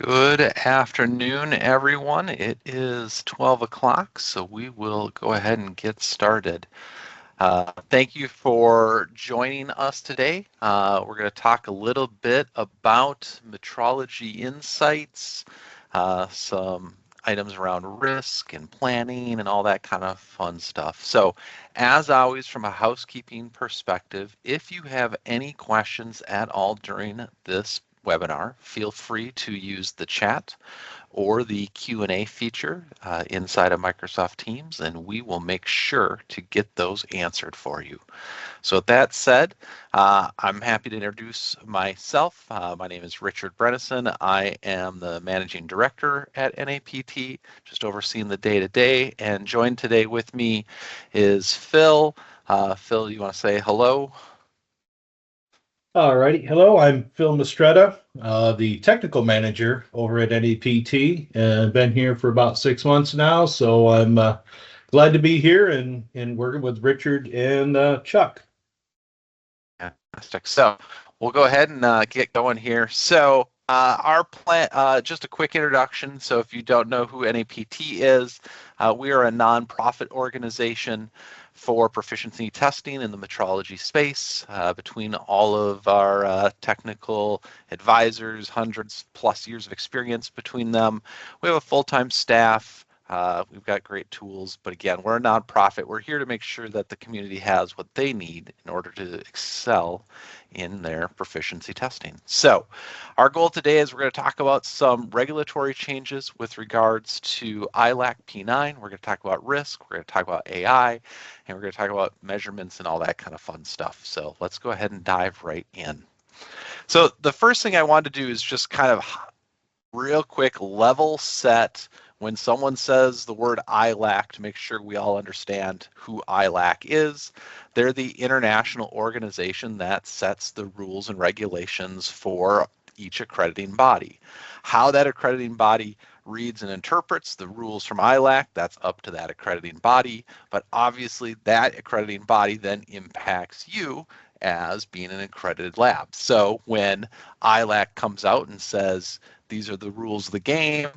Good afternoon, everyone. It is 12 o'clock, so we will go ahead and get started. Thank you for joining us today. We're going to talk a little bit about metrology insights, some items around risk and planning and all that kind of fun stuff. So, as always, from a housekeeping perspective, if you have any questions at all during this webinar, feel free to use the chat or the Q&A feature inside of Microsoft Teams, and we will make sure to get those answered for you. So with that said, I'm happy to introduce myself. My name is Richard Brennison. I am the Managing Director at NAPT, just overseeing the day-to-day, and joined today with me is Phil. Phil, you want to say hello? All righty. Hello, I'm Phil Mistretta, the technical manager over at NAPT, and been here for about 6 months now. So I'm glad to be here and working with Richard and Chuck. Fantastic. So we'll go ahead and get going here. So our plan, just a quick introduction. So if you don't know who NAPT is, we are a nonprofit organization for proficiency testing in the metrology space. Between all of our technical advisors, hundreds plus years of experience between them, we have a full-time staff. We've got great tools, but again, we're a nonprofit. We're here to make sure that the community has what they need in order to excel in their proficiency testing. So our goal today is we're going to talk about some regulatory changes with regards to ILAC P9. We're going to talk about risk, we're going to talk about AI, and we're going to talk about measurements and all that kind of fun stuff. So let's go ahead and dive right in. So the first thing I wanted to do is just kind of real quick level set when someone says the word ILAC, to make sure we all understand who ILAC is. They're the international organization that sets the rules and regulations for each accrediting body. How that accrediting body reads and interprets the rules from ILAC, that's up to that accrediting body, but obviously that accrediting body then impacts you as being an accredited lab. So when ILAC comes out and says these are the rules of the game,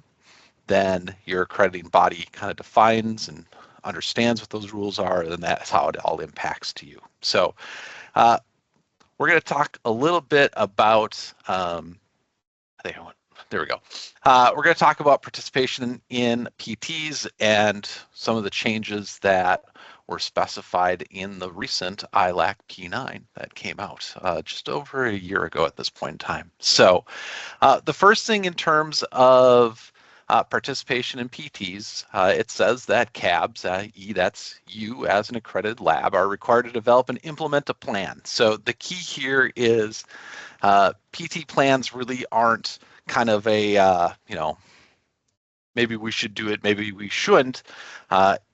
then your accrediting body kind of defines and understands what those rules are, and that's how it all impacts to you. So we're going to talk a little bit about, there we go. We're going to talk about participation in PTs and some of the changes that were specified in the recent ILAC P9 that came out just over a year ago at this point in time. So the first thing in terms of participation in PTs, it says that CABs, that's you as an accredited lab, are required to develop and implement a plan. So the key here is PT plans really aren't kind of a, maybe we should do it, maybe we shouldn't.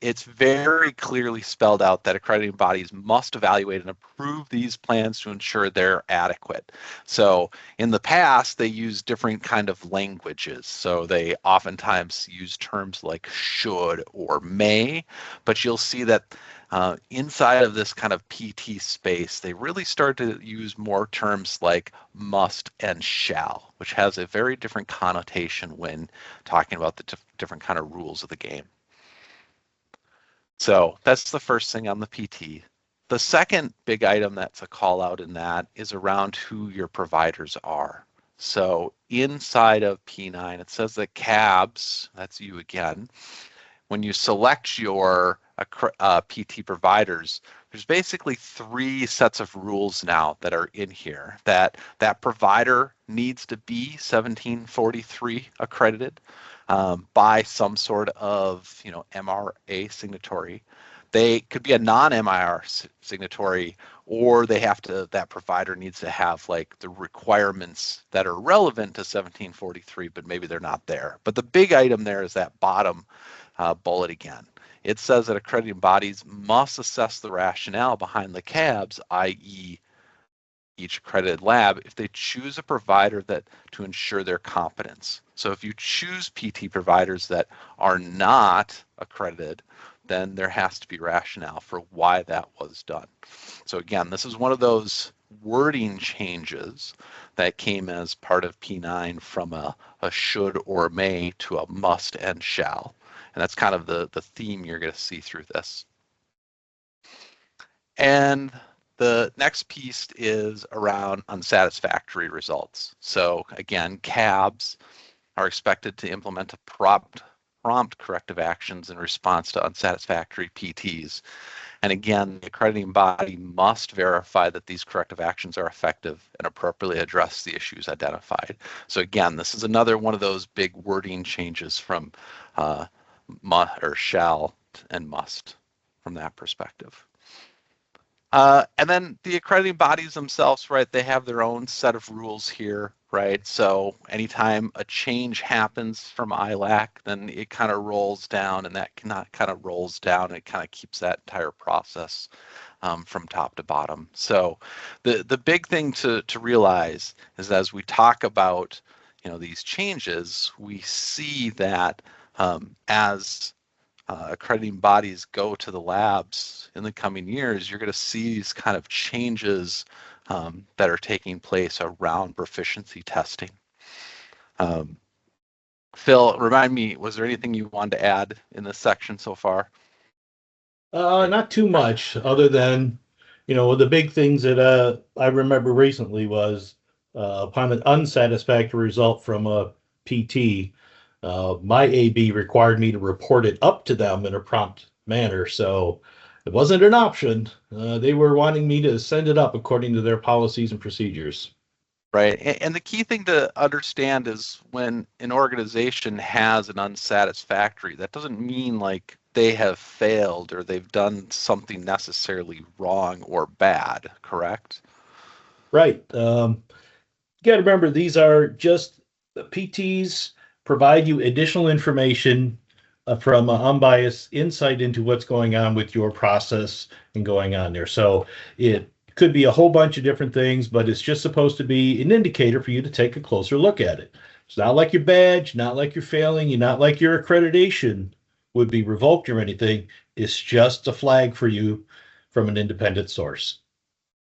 It's very clearly spelled out that accrediting bodies must evaluate and approve these plans to ensure they're adequate. So in the past, they used different kind of languages. So they oftentimes use terms like should or may, but you'll see that inside of this kind of PT space, they really start to use more terms like must and shall, which has a very different connotation when talking about the different kind of rules of the game. So that's the first thing on the PT. The second big item that's a call out in that is around who your providers are. So inside of P9, it says that CABs, that's you again, when you select your PT providers, there's basically 3 sets of rules now that are in here. That provider needs to be 1743 accredited by some sort of MRA signatory. They could be a non-MIR signatory, or that provider needs to have like the requirements that are relevant to 1743, but maybe they're not there. But the big item there is that bottom bullet again. It says that accrediting bodies must assess the rationale behind the CABs, i.e. each accredited lab, if they choose a provider to ensure their competence. So if you choose PT providers that are not accredited, then there has to be rationale for why that was done. So again, this is one of those wording changes that came as part of P9 from a should or may to a must and shall. And that's kind of the theme you're going to see through this. And the next piece is around unsatisfactory results. So again, cabs are expected to implement a prompt corrective actions in response to unsatisfactory PTs. And again, the accrediting body must verify that these corrective actions are effective and appropriately address the issues identified. So again, this is another one of those big wording changes from shall and must from that perspective. And then the accrediting bodies themselves, right, they have their own set of rules here, right? So anytime a change happens from ILAC, then it kind of rolls down, and that kind of rolls down, and it kind of keeps that entire process from top to bottom. So the big thing to realize is as we talk about, these changes, we see that as accrediting bodies go to the labs in the coming years, you're going to see these kind of changes that are taking place around proficiency testing. Phil, remind me, was there anything you wanted to add in this section so far? Not too much, other than, the big things that I remember recently was upon an unsatisfactory result from a PT, my AB required me to report it up to them in a prompt manner. So it wasn't an option. They were wanting me to send it up according to their policies and procedures. Right. And the key thing to understand is when an organization has an unsatisfactory, that doesn't mean like they have failed or they've done something necessarily wrong or bad, correct? Right. You got to remember, these are just the PTs provide you additional information from unbiased insight into what's going on with your process and going on there. So it could be a whole bunch of different things, but it's just supposed to be an indicator for you to take a closer look at it. It's not like your badge, not like you're failing, you're not like your accreditation would be revoked or anything. It's just a flag for you from an independent source.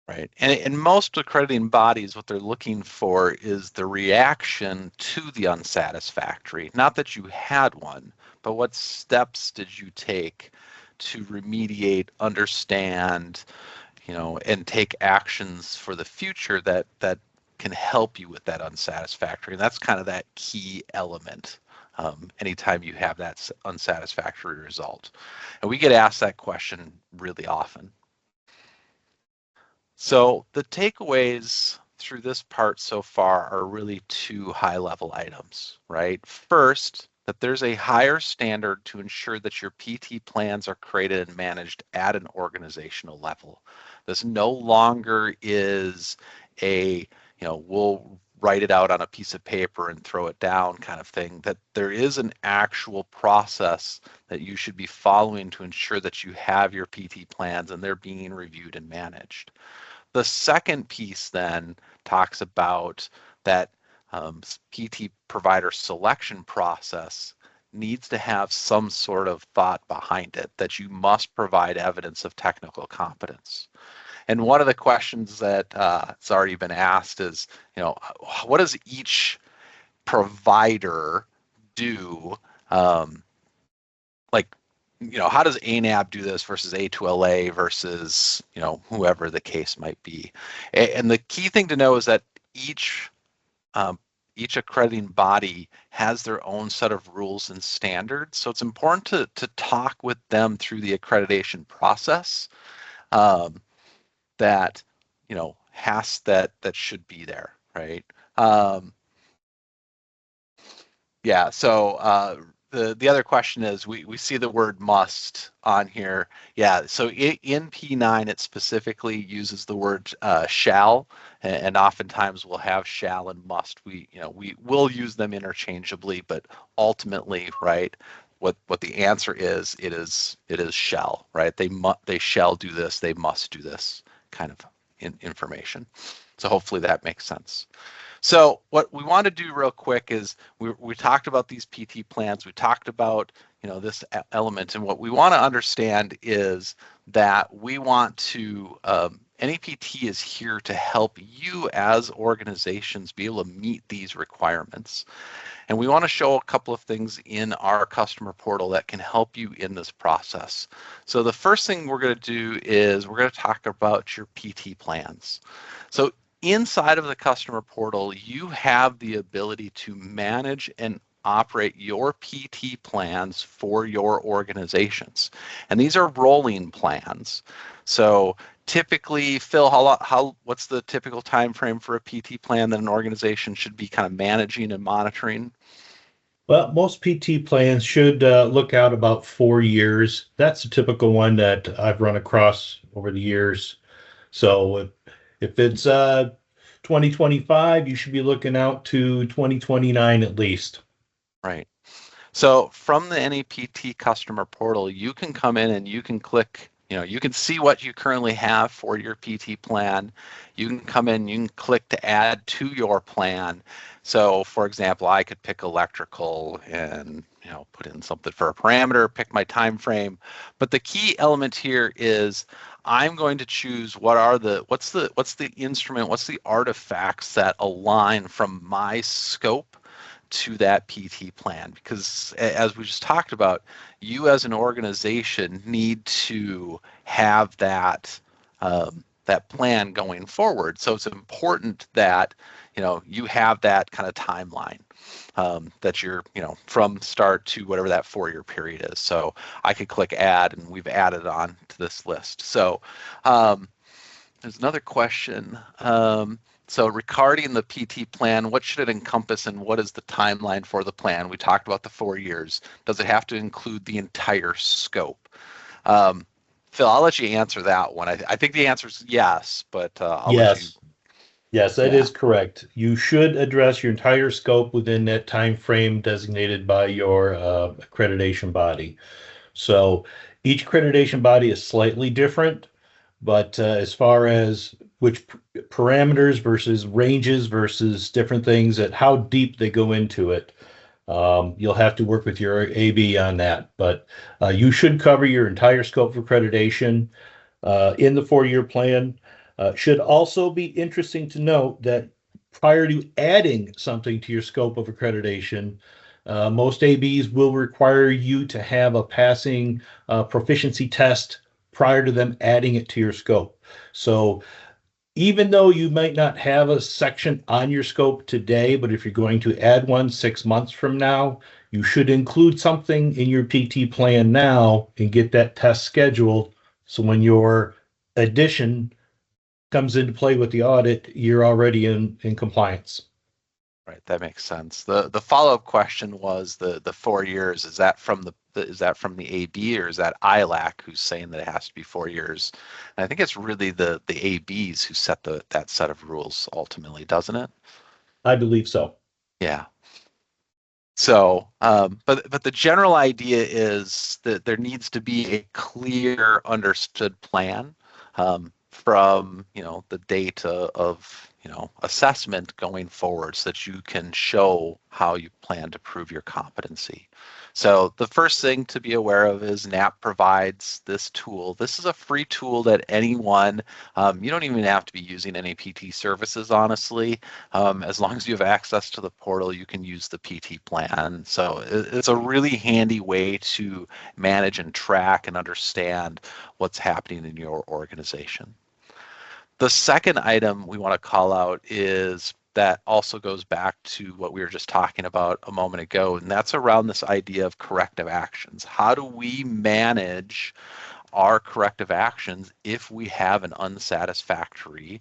Right. And most accrediting bodies, what they're looking for is the reaction to the unsatisfactory. Not that you had one, but what steps did you take to remediate, understand, and take actions for the future that can help you with that unsatisfactory. And that's kind of that key element anytime you have that unsatisfactory result. And we get asked that question really often. So the takeaways through this part so far are really two high-level items, right? First, that there's a higher standard to ensure that your PT plans are created and managed at an organizational level. This no longer is a, we'll write it out on a piece of paper and throw it down kind of thing, that there is an actual process that you should be following to ensure that you have your PT plans and they're being reviewed and managed. The second piece then talks about that PT provider selection process needs to have some sort of thought behind it, that you must provide evidence of technical competence. And one of the questions that it's already been asked is, what does each provider do? How does ANAB do this versus A2LA versus, whoever the case might be? And the key thing to know is that each accrediting body has their own set of rules and standards. So it's important to talk with them through the accreditation process that should be there, right? So the other question is, we see the word must on here. Yeah, so in P9 it specifically uses the word shall, and oftentimes we'll have shall and must. We will use them interchangeably, but ultimately, right, what the answer is, it is shall, right? They shall do this, they must do this kind of information. So hopefully that makes sense. So what we want to do real quick is we talked about these PT plans. We talked about this element, and what we want to understand is that we want to NAPT is here to help you as organizations be able to meet these requirements. And we want to show a couple of things in our customer portal that can help you in this process. So the first thing we're going to do is we're going to talk about your PT plans. So inside of the customer portal, you have the ability to manage and operate your PT plans for your organizations. And these are rolling plans. So typically, Phil, what's the typical time frame for a PT plan that an organization should be kind of managing and monitoring? Well, most PT plans should look out about 4 years. That's a typical one that I've run across over the years. So if it's 2025, you should be looking out to 2029 at least. Right. So from the NAPT customer portal, you can come in and you can click, you can see what you currently have for your PT plan. You can come in, you can click to add to your plan. So for example, I could pick electrical and put in something for a parameter, pick my time frame. But the key element here is I'm going to choose what's the instrument, what's the artifacts that align from my scope to that PT plan, because as we just talked about, you as an organization need to have that that plan going forward. So it's important that you have that kind of timeline that you're from start to whatever that 4-year period is. So I could click add, and we've added on to this list. So there's another question. So regarding the PT plan, what should it encompass and what is the timeline for the plan? We talked about the 4 years. Does it have to include the entire scope? Phil, I'll let you answer that one. I think the answer is yes, but I'll let you. Yes, that is correct. You should address your entire scope within that time frame designated by your accreditation body. So each accreditation body is slightly different, but as far as which parameters versus ranges versus different things, at how deep they go into it, you'll have to work with your AB on that. But you should cover your entire scope of accreditation in the 4-year plan. Should also be interesting to note that prior to adding something to your scope of accreditation, most ABs will require you to have a passing proficiency test prior to them adding it to your scope. So even though you might not have a section on your scope today, but if you're going to add one 6 months from now, you should include something in your PT plan now and get that test scheduled. So when your addition comes into play with the audit, you're already in compliance. Right, that makes sense. The follow-up question was the 4 years. Is that from the AB, or is that ILAC who's saying that it has to be 4 years? And I think it's really the ABs who set that set of rules ultimately, doesn't it? I believe so. Yeah. So, but the general idea is that there needs to be a clear, understood plan from the date of assessment going forward, so that you can show how you plan to prove your competency. So the first thing to be aware of is NAP provides this tool. This is a free tool that anyone, you don't even have to be using any PT services, honestly. As long as you have access to the portal, you can use the PT plan. So it's a really handy way to manage and track and understand what's happening in your organization. The second item we want to call out is that also goes back to what we were just talking about a moment ago, and that's around this idea of corrective actions. How do we manage our corrective actions if we have an unsatisfactory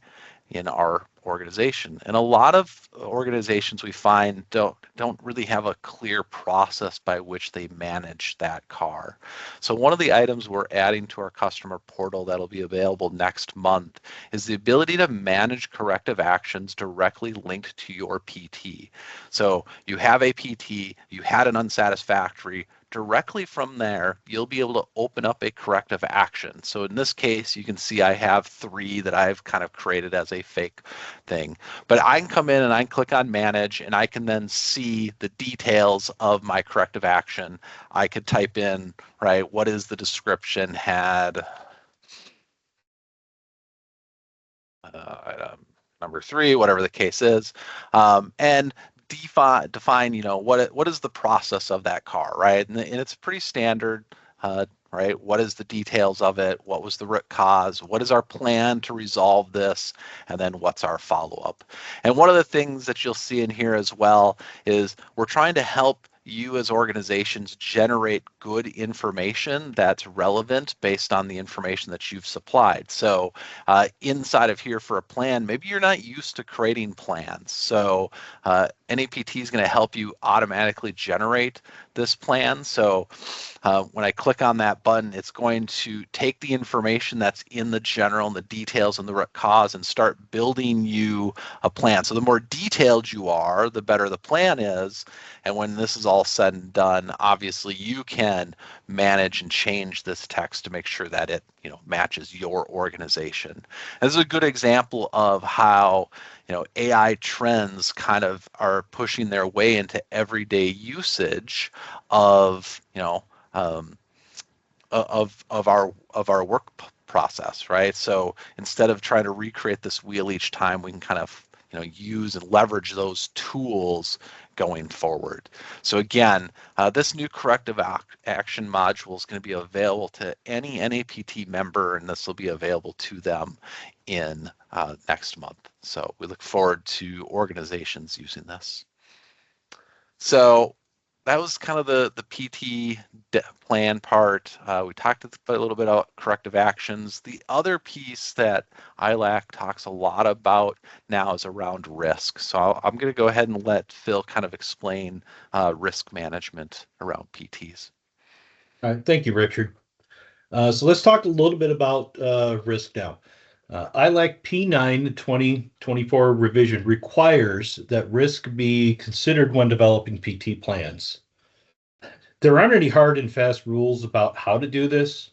in our organization? And a lot of organizations we find don't really have a clear process by which they manage that CAR. So one of the items we're adding to our customer portal that'll be available next month is the ability to manage corrective actions directly linked to your PT. So you have a PT, you had an unsatisfactory, directly from there, you'll be able to open up a corrective action. So in this case, you can see I have 3 that I've kind of created as a fake thing. But I can come in and I can click on manage, and I can then see the details of my corrective action. I could type in, right, what is the description, had item number 3, whatever the case is, and define, what is the process of that car, right? And it's pretty standard, right? What is the details of it? What was the root cause? What is our plan to resolve this? And then what's our follow-up? And one of the things that you'll see in here as well is we're trying to help you as organizations generate good information that's relevant based on the information that you've supplied. So inside of here for a plan, maybe you're not used to creating plans. So NAPT is going to help you automatically generate this plan. So when I click on that button, it's going to take the information that's in the general and the details and the root cause and start building you a plan. So the more detailed you are, the better the plan is. And when this is all said and done, obviously you can manage and change this text to make sure that it matches your organization. This is a good example of how AI trends kind of are pushing their way into everyday usage of our work process, right? So instead of trying to recreate this wheel each time, we can kind of use and leverage those tools going forward. So again, this new corrective action module is going to be available to any NAPT member, and this will be available to them in next month. So we look forward to organizations using this. So that was kind of the PT plan part. We talked a little bit about corrective actions. The other piece that ILAC talks a lot about now is around risk. So I'm going to go ahead and let Phil kind of explain risk management around PTs. All right, thank you, Richard. So let's talk a little bit about risk now. ILAC P9 2024 revision requires that risk be considered when developing PT plans. There aren't any hard and fast rules about how to do this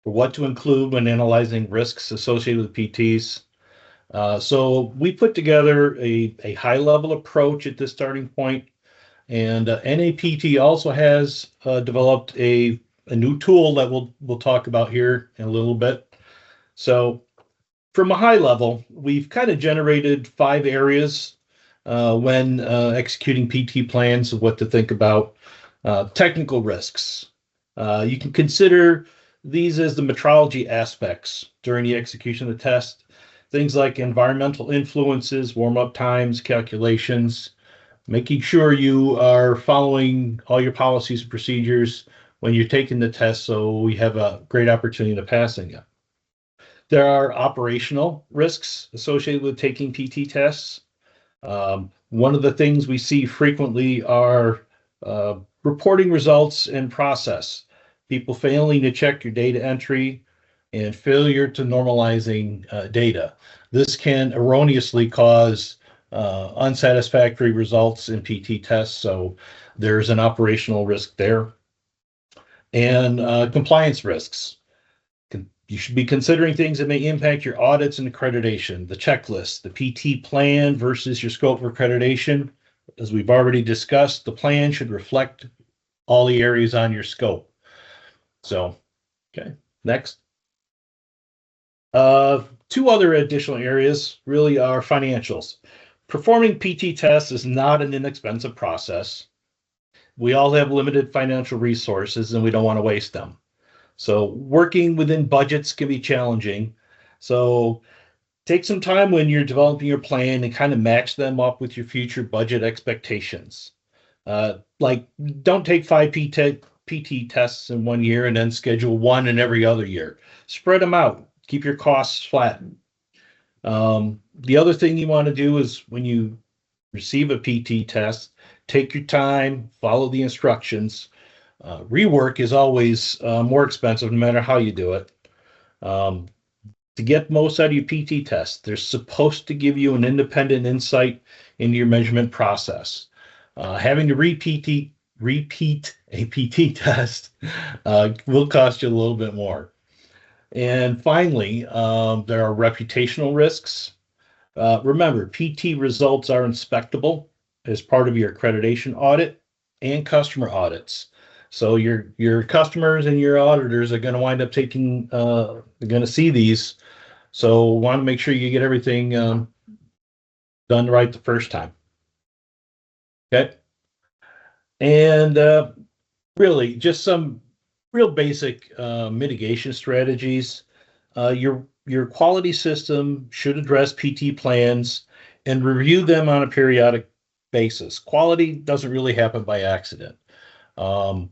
or what to include when analyzing risks associated with PTs. So we put together a high-level approach at this starting point, and NAPT also has developed a new tool that we'll talk about here in a little bit. So from a high level, we've kind of generated 5 areas when executing PT plans of what to think about. Technical risks. You can consider these as the metrology aspects during the execution of the test. Things like environmental influences, warm-up times, calculations, making sure you are following all your policies and procedures when you're taking the test so we have a great opportunity to passing it. There are operational risks associated with taking PT tests. One of the things we see frequently are reporting results and process, people failing to check your data entry and failure to normalizing data. This can erroneously cause unsatisfactory results in PT tests, so there's an operational risk there. And compliance risks. You should be considering things that may impact your audits and accreditation, the checklist, the PT plan versus your scope for accreditation. As we've already discussed, the plan should reflect all the areas on your scope. So, okay, next. 2 other additional areas really are financials. Performing PT tests is not an inexpensive process. We all have limited financial resources and we don't want to waste them. So working within budgets can be challenging. So take some time when you're developing your plan and kind of match them up with your future budget expectations. Like don't take 5 PT tests in 1 year and then schedule 1 in every other year. Spread them out. Keep your costs flat. The other thing you want to do is when you receive a PT test, take your time, follow the instructions. Rework is always more expensive no matter how you do it. To get most out of your PT test, they're supposed to give you an independent insight into your measurement process. Having to repeat a PT test will cost you a little bit more. And finally, there are reputational risks. Remember, PT results are inspectable as part of your accreditation audit and customer audits. So your customers and your auditors are going to wind up going to see these So want to make sure you get everything done right the first time. Okay. And really, just some real basic mitigation strategies. Your quality system should address PT plans and review them on a periodic basis. Quality doesn't really happen by accident. Um,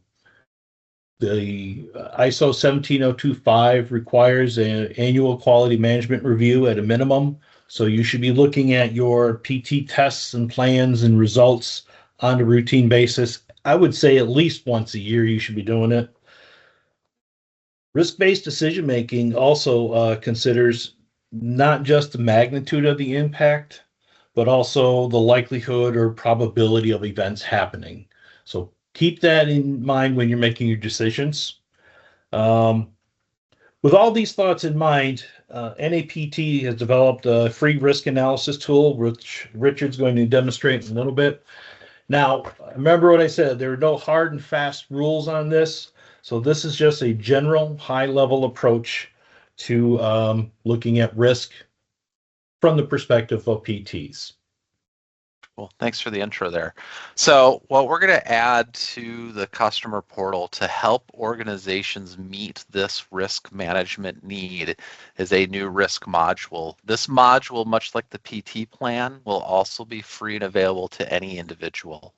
the ISO 17025 requires an annual quality management review at a minimum. So you should be looking at your PT tests and plans and results on a routine basis. I would say at least once a year you should be doing it. Risk-based decision making also considers not just the magnitude of the impact, but also the likelihood or probability of events happening. So keep that in mind when you're making your decisions. Um, with all these thoughts in mind, NAPT has developed a free risk analysis tool, which Richard's going to demonstrate in a little bit. Now, remember what I said, there are no hard and fast rules on this. So this is just a general high level approach to looking at risk from the perspective of PTs. Well, thanks for the intro there. So what we're going to add to the customer portal to help organizations meet this risk management need is a new risk module. This module, much like the PT plan, will also be free and available to any individual.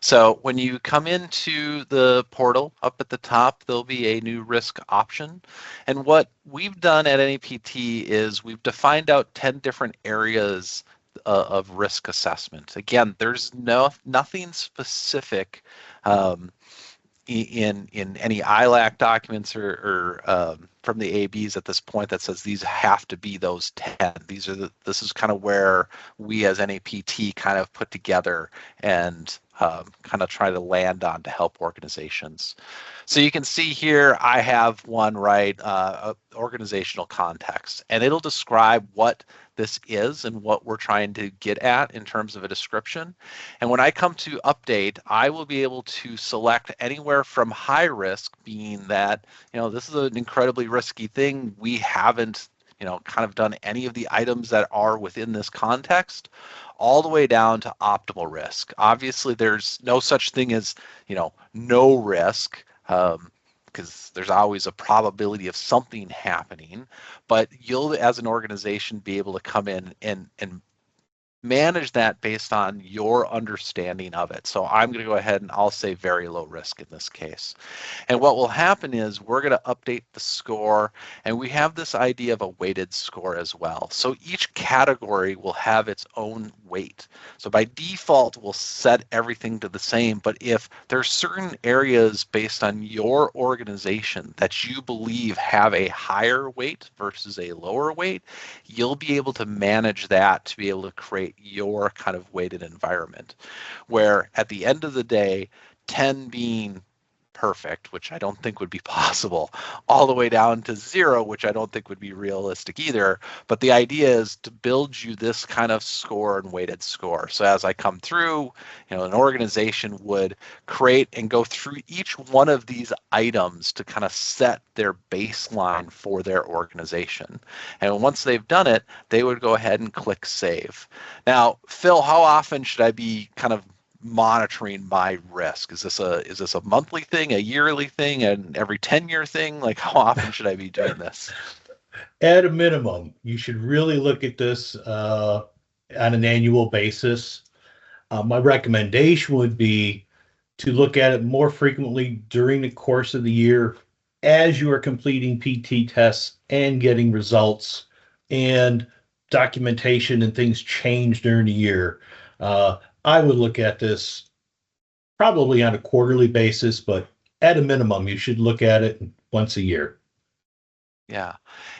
So when you come into the portal, up at the top, there'll be a new risk option. And what we've done at NAPT is we've defined out 10 different areas of risk assessment. Again, there's nothing specific in any ILAC documents or from the ABs at this point that says these have to be those 10. This is kind of where we as NAPT kind of put together and kind of try to land on to help organizations. So you can see here I have one, right, organizational context, and it'll describe what this is and what we're trying to get at in terms of a description. And when I come to update, I will be able to select anywhere from high risk, being that, this is an incredibly risky thing. We haven't, kind of done any of the items that are within this context, all the way down to optimal risk. Obviously, there's no such thing as, no risk. Because there's always a probability of something happening, but you'll, as an organization, be able to come in and manage that based on your understanding of it. So I'm going to go ahead and I'll say very low risk in this case. And what will happen is we're going to update the score, and we have this idea of a weighted score as well. So each category will have its own weight. So by default, we'll set everything to the same, but if there's certain areas based on your organization that you believe have a higher weight versus a lower weight, you'll be able to manage that to be able to create your kind of weighted environment, where at the end of the day, 10 being perfect, which I don't think would be possible, all the way down to 0, which I don't think would be realistic either. But the idea is to build you this kind of score and weighted score. So as I come through, an organization would create and go through each one of these items to kind of set their baseline for their organization. And once they've done it, they would go ahead and click save. Now, Phil, how often should I be kind of monitoring my risk? Is this a monthly thing, a yearly thing, and every 10-year thing? Like, how often should I be doing this? At a minimum, you should really look at this on an annual basis. My recommendation would be to look at it more frequently during the course of the year as you are completing PT tests and getting results, and documentation and things change during the year. I would look at this probably on a quarterly basis, but at a minimum, you should look at it once a year. Yeah.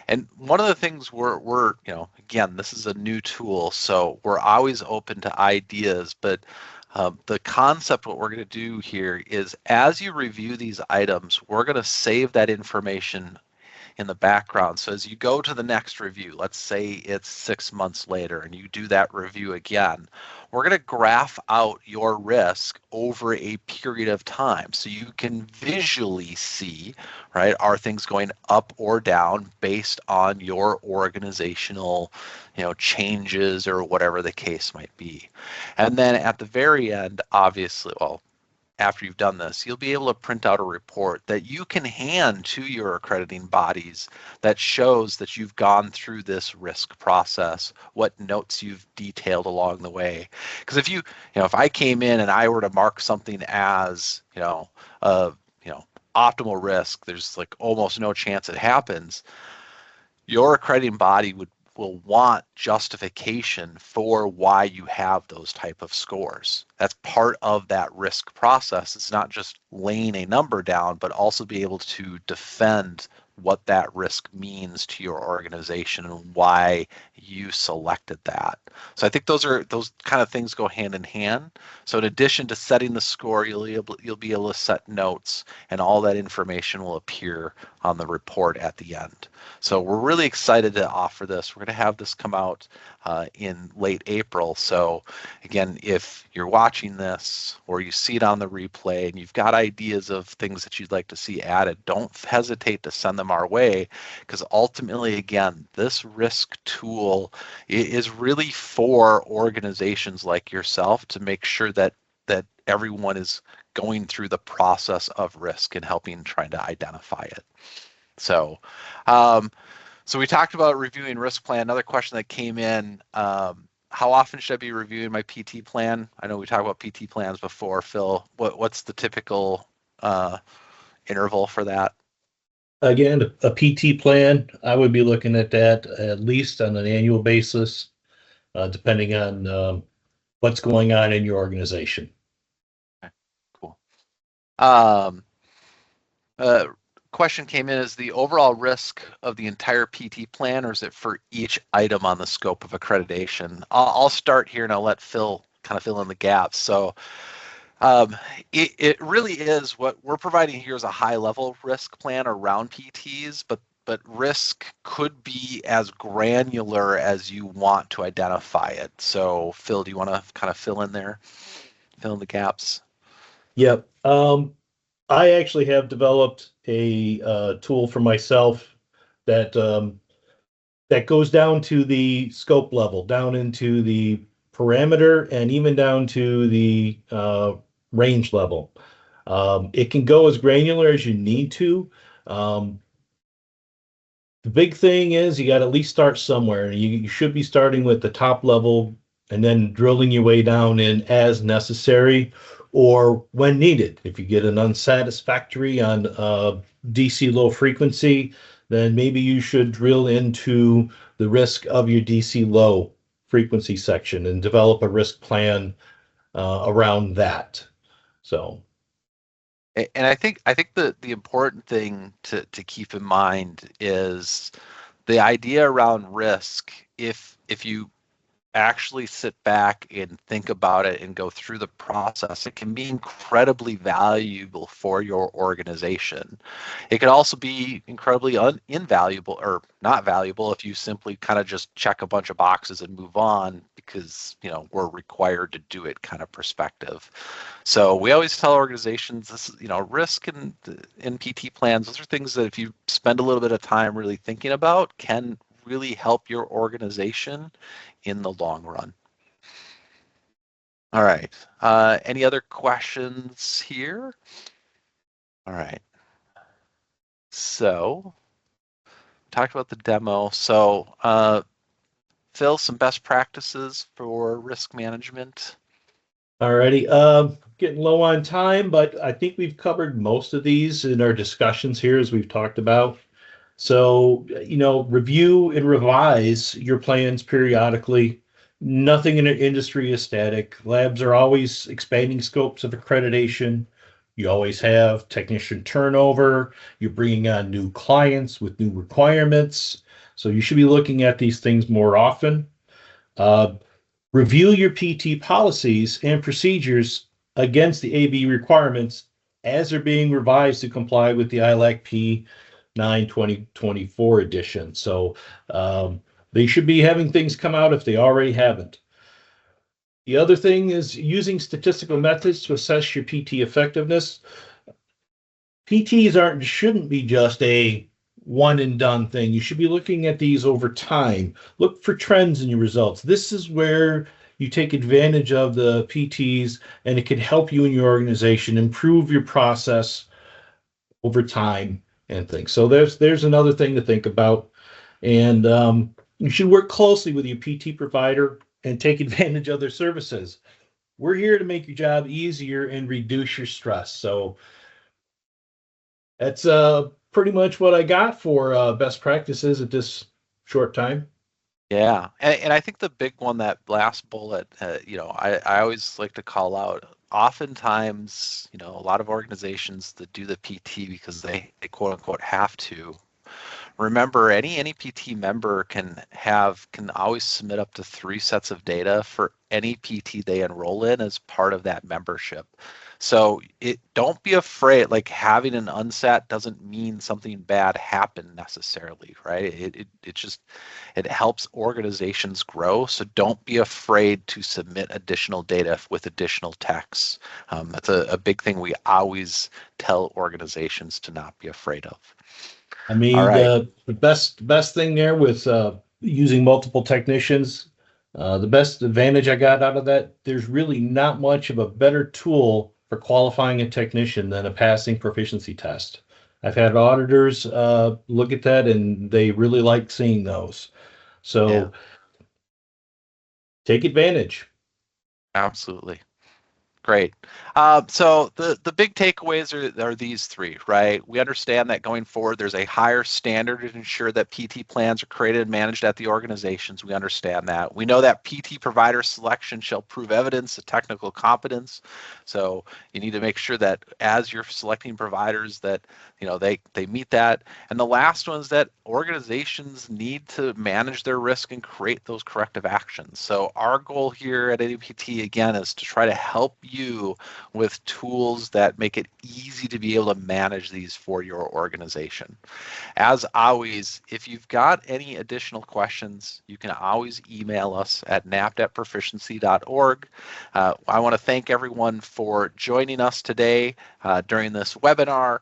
And one of the things we're again, this is a new tool, so we're always open to ideas, but the concept, what we're going to do here is as you review these items, we're going to save that information in the background. So as you go to the next review, let's say it's 6 months later and you do that review again, we're going to graph out your risk over a period of time so you can visually see, right, are things going up or down based on your organizational, changes or whatever the case might be. And then at the very end, obviously, well, after you've done this, you'll be able to print out a report that you can hand to your accrediting bodies that shows that you've gone through this risk process, what notes you've detailed along the way. Because if I came in and I were to mark something as, optimal risk, there's like almost no chance it happens. Your accrediting body will want justification for why you have those type of scores. That's part of that risk process. It's not just laying a number down, but also be able to defend what that risk means to your organization and why you selected that. So I think those kind of things go hand in hand. So in addition to setting the score, you'll be able to set notes, and all that information will appear on the report at the end. So we're really excited to offer this. We're going to have this come out in late April. So again, if you're watching this or you see it on the replay and you've got ideas of things that you'd like to see added, don't hesitate to send them our way, because ultimately, again, this risk tool is really for organizations like yourself to make sure that everyone is going through the process of risk and helping trying to identify it. So so we talked about reviewing risk plan. Another question that came in, how often should I be reviewing my PT plan? I know we talked about PT plans before, Phil. What's the typical interval for that? Again, a PT plan, I would be looking at that at least on an annual basis, depending on what's going on in your organization. Okay, cool. Question came in, is the overall risk of the entire PT plan, or is it for each item on the scope of accreditation? I'll start here and I'll let Phil kind of fill in the gaps. So it really is, what we're providing here is a high level risk plan around PTs, but risk could be as granular as you want to identify it. So Phil, do you want to kind of fill in the gaps? Yep. I actually have developed a tool for myself that that goes down to the scope level, down into the parameter, and even down to the range level. It can go as granular as you need to. The big thing is you got to at least start somewhere. You should be starting with the top level and then drilling your way down in as necessary or when needed. If you get an unsatisfactory on DC low frequency, then maybe you should drill into the risk of your DC low frequency section and develop a risk plan around that. So, and I think the important thing to keep in mind is the idea around risk. If you actually sit back and think about it and go through the process, it can be incredibly valuable for your organization. It could also be incredibly invaluable or not valuable if you simply kind of just check a bunch of boxes and move on because we're required to do it kind of perspective. So we always tell organizations this is, risk and PT plans, those are things that if you spend a little bit of time really thinking about can really help your organization in the long run. All right. Any other questions here? All right. So, talked about the demo. So, Phil, some best practices for risk management. alrighty. Getting low on time, but I think we've covered most of these in our discussions here as we've talked about. So, review and revise your plans periodically. Nothing in an industry is static. Labs are always expanding scopes of accreditation. You always have technician turnover. You're bringing on new clients with new requirements. So you should be looking at these things more often. Review your PT policies and procedures against the AB requirements as they're being revised to comply with the ILAC P9 9 2024 edition. So they should be having things come out if they already haven't. The other thing is using statistical methods to assess your PT effectiveness. PTs shouldn't be just a one and done thing. You should be looking at these over time. Look for trends in your results. This is where you take advantage of the PTs, and it can help you in your organization improve your process over time and things. So there's another thing to think about. And you should work closely with your PT provider and take advantage of their services. We're here to make your job easier and reduce your stress. So that's pretty much what I got for best practices at this short time. Yeah, and I think the big one, that last bullet, I always like to call out. Oftentimes, a lot of organizations that do the PT because they quote unquote have to. Remember, any PT member can always submit up to 3 sets of data for any PT they enroll in as part of that membership. So don't be afraid. Like, having an unsat doesn't mean something bad happened necessarily, right? It helps organizations grow. So don't be afraid to submit additional data with additional texts. That's a big thing we always tell organizations to not be afraid of. I All mean, right. the best thing there with using multiple technicians, the best advantage I got out of that, there's really not much of a better tool for qualifying a technician than a passing proficiency test. I've had auditors look at that, and they really like seeing those. Yeah, So take advantage. absolutely. Great. So the big takeaways are these 3, right? We understand that going forward, there's a higher standard to ensure that PT plans are created and managed at the organizations. We understand that. We know that PT provider selection shall prove evidence of technical competence. So you need to make sure that as you're selecting providers that they meet that. And the last one is that organizations need to manage their risk and create those corrective actions. So our goal here at ADPT, again, is to try to help you with tools that make it easy to be able to manage these for your organization. As always, if you've got any additional questions, you can always email us at napt@proficiency.org. I want to thank everyone for joining us today during this webinar.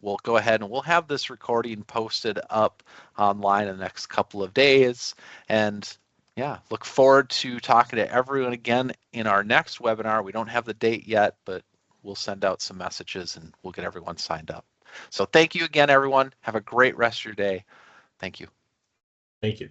We'll go ahead and we'll have this recording posted up online in the next couple of days. And yeah, look forward to talking to everyone again in our next webinar. We don't have the date yet, but we'll send out some messages and we'll get everyone signed up. So thank you again, everyone. Have a great rest of your day. Thank you. Thank you.